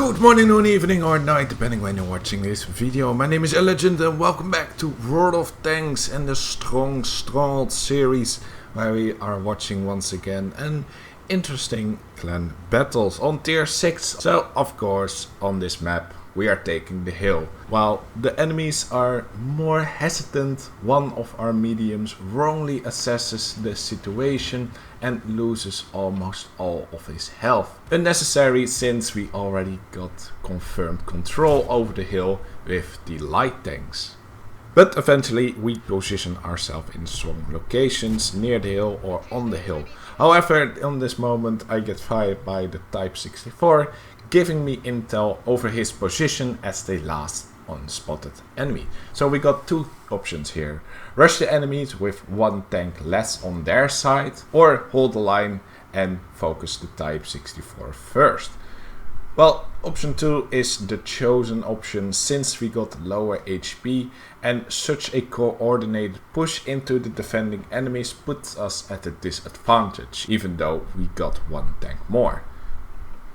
Good morning, noon, evening or night, depending when you're watching this video. My name is Legend and welcome back to World of Tanks and the Stronk Strongholds series, where we are watching once again an interesting clan battles on tier 6. So of course on this map we are taking the hill. While the enemies are more hesitant, one of our mediums wrongly assesses the situation and loses almost all of his health. Unnecessary, since we already got confirmed control over the hill with the light tanks. But eventually we position ourselves in strong locations near the hill or on the hill. However, on this moment I get fired by the Type 64, giving me intel over his position as the last unspotted enemy. So we got two options here: rush the enemies with one tank less on their side, or hold the line and focus the Type 64 first. Well, option 2 is the chosen option, since we got lower HP and such a coordinated push into the defending enemies puts us at a disadvantage, even though we got one tank more.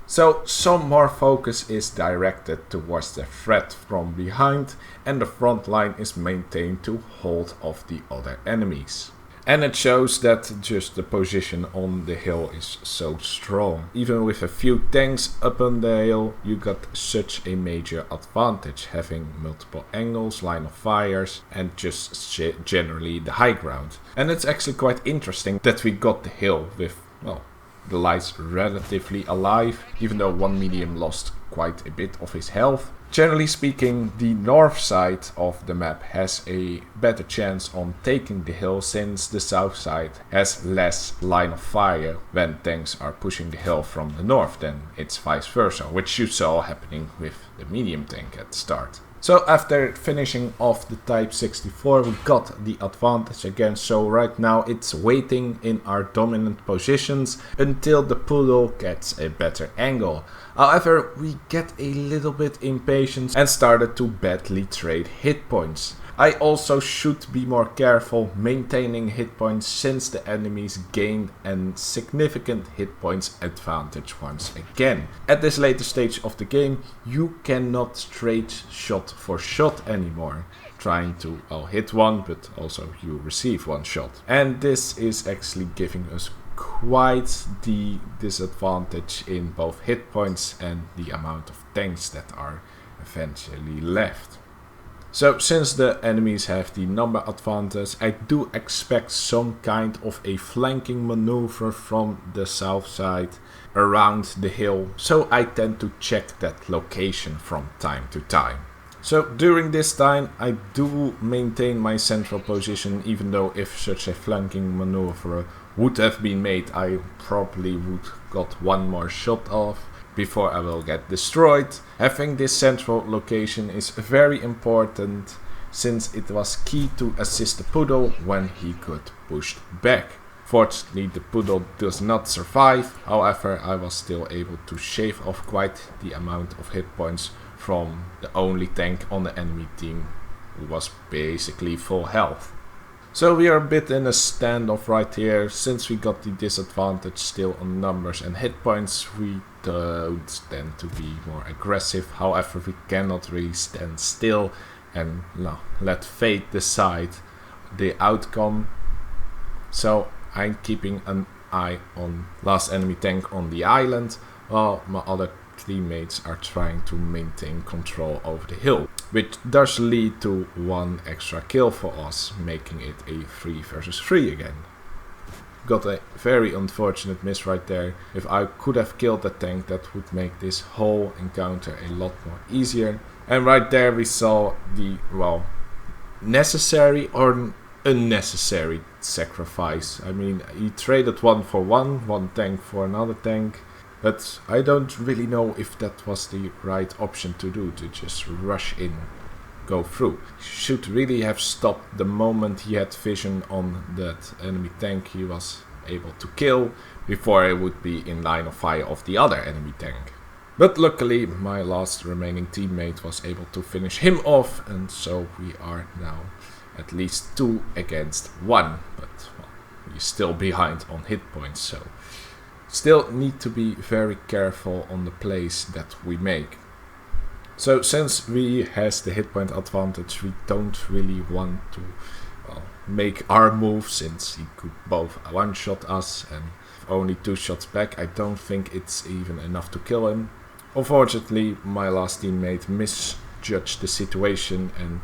So some more focus is directed towards the threat from behind, and the front line is maintained to hold off the other enemies. And it shows that just the position on the hill is so strong. Even with a few tanks up on the hill, you got such a major advantage, having multiple angles, line of fires, and just generally the high ground. And it's actually quite interesting that we got the hill with, well, the lights relatively alive, even though one medium lost quite a bit of his health. Generally speaking, the north side of the map has a better chance on taking the hill, since the south side has less line of fire when tanks are pushing the hill from the north than it's vice versa, which you saw happening with the medium tank at the start. So after finishing off the Type 64, we got the advantage again. So right now it's waiting in our dominant positions until the poodle gets a better angle. However, we get a little bit impatient and started to badly trade hit points. I also should be more careful maintaining hit points, since the enemies gained a significant hit points advantage once again. At this later stage of the game, you cannot trade shot for shot anymore, trying to hit one but also you receive one shot. And this is actually giving us quite the disadvantage in both hit points and the amount of tanks that are eventually left. So since the enemies have the number advantage, I do expect some kind of a flanking maneuver from the south side around the hill, so I tend to check that location from time to time. So during this time I do maintain my central position, even though if such a flanking maneuver would have been made, I probably would got one more shot off before I will get destroyed. Having this central location is very important, since it was key to assist the poodle when he got pushed back. Fortunately, the poodle does not survive. However, I was still able to shave off quite the amount of hit points from the only tank on the enemy team, who was basically full health. So we are a bit in a standoff right here. Since we got the disadvantage still on numbers and hit points, we don't tend to be more aggressive. However, we cannot really stand still and let fate decide the outcome. So I'm keeping an eye on last enemy tank on the island, while my other teammates are trying to maintain control over the hill, which does lead to one extra kill for us, making it a 3 versus 3 again. Got a very unfortunate miss right there. If I could have killed that tank, that would make this whole encounter a lot more easier. And right there we saw the, well, necessary or unnecessary sacrifice. I mean, he traded one for one tank for another tank. But I don't really know if that was the right option to do, to just rush in, go through. Should really have stopped the moment he had vision on that enemy tank he was able to kill, before it would be in line of fire of the other enemy tank. But luckily my last remaining teammate was able to finish him off, and so we are now at least 2 against 1. But well, we're still behind on hit points, so still need to be very careful on the plays that we make. So since we has the hit point advantage, we don't really want to make our move, since he could both one-shot us and only 2 shots back. I don't think it's even enough to kill him. Unfortunately, my last teammate misjudged the situation and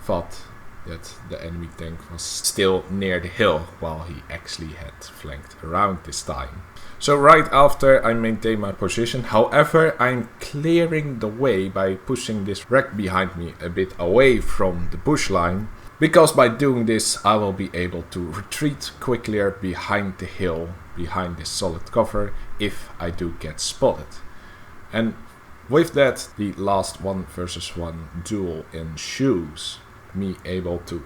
thought that the enemy tank was still near the hill, while he actually had flanked around this time. So right after I maintain my position, however, I'm clearing the way by pushing this wreck behind me a bit away from the bush line, because by doing this I will be able to retreat quickly behind the hill, behind this solid cover, if I do get spotted. And with that, the last 1 versus 1 duel ensues. Me able to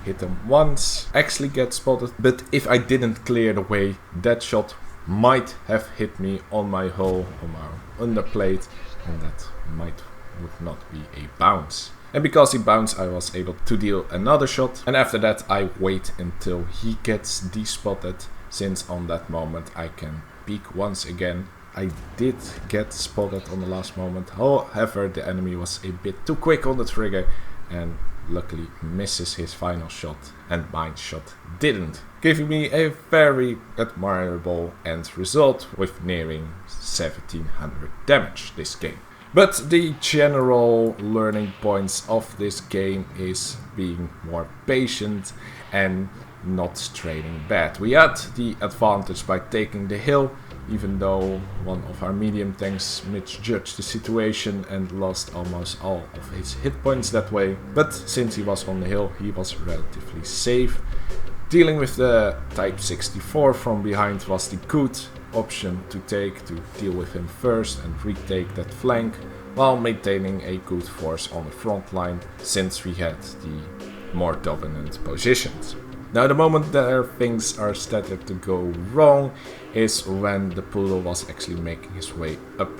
hit him once, actually get spotted, but if I didn't clear the way, that shot might have hit me on my hull, on my underplate, and that would not be a bounce. And because he bounced, I was able to deal another shot, and after that I wait until he gets despotted, since on that moment I can peek once again. I did get spotted on the last moment, however the enemy was a bit too quick on the trigger and luckily misses his final shot, and my shot didn't, giving me a very admirable end result with nearing 1700 damage this game. But the general learning points of this game is being more patient and not trading bad. We had the advantage by taking the hill, even though one of our medium tanks misjudged the situation and lost almost all of his hit points that way. But since he was on the hill, he was relatively safe. Dealing with the Type 64 from behind was the good option to take, to deal with him first and retake that flank, while maintaining a good force on the front line, since we had the more dominant positions. Now the moment that things are started to go wrong is when the poodle was actually making his way up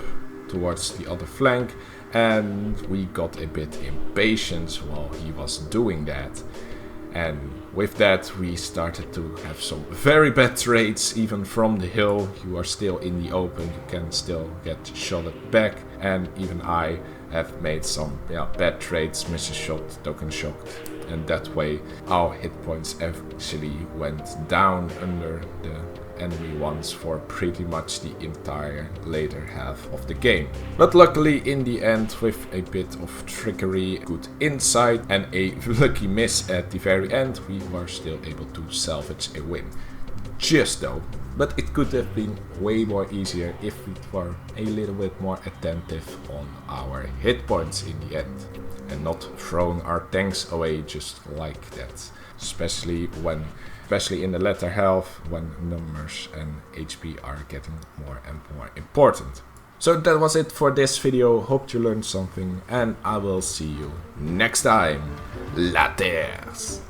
towards the other flank, and we got a bit impatient while he was doing that. And with that we started to have some very bad trades, even from the hill. You are still in the open, you can still get shotted back, and even I have made some bad trades, miss a shot, token shocked, and that way our hit points actually went down under the enemy ones for pretty much the entire later half of the game. But luckily in the end, with a bit of trickery, good insight and a lucky miss at the very end, we were still able to salvage a win. Just though, but it could have been way more easier if we were a little bit more attentive on our hit points in the end, and not throwing our tanks away just like that, especially in the latter half, when numbers and HP are getting more and more important. So that was it for this video. Hope you learned something, and I will see you next time. Laters!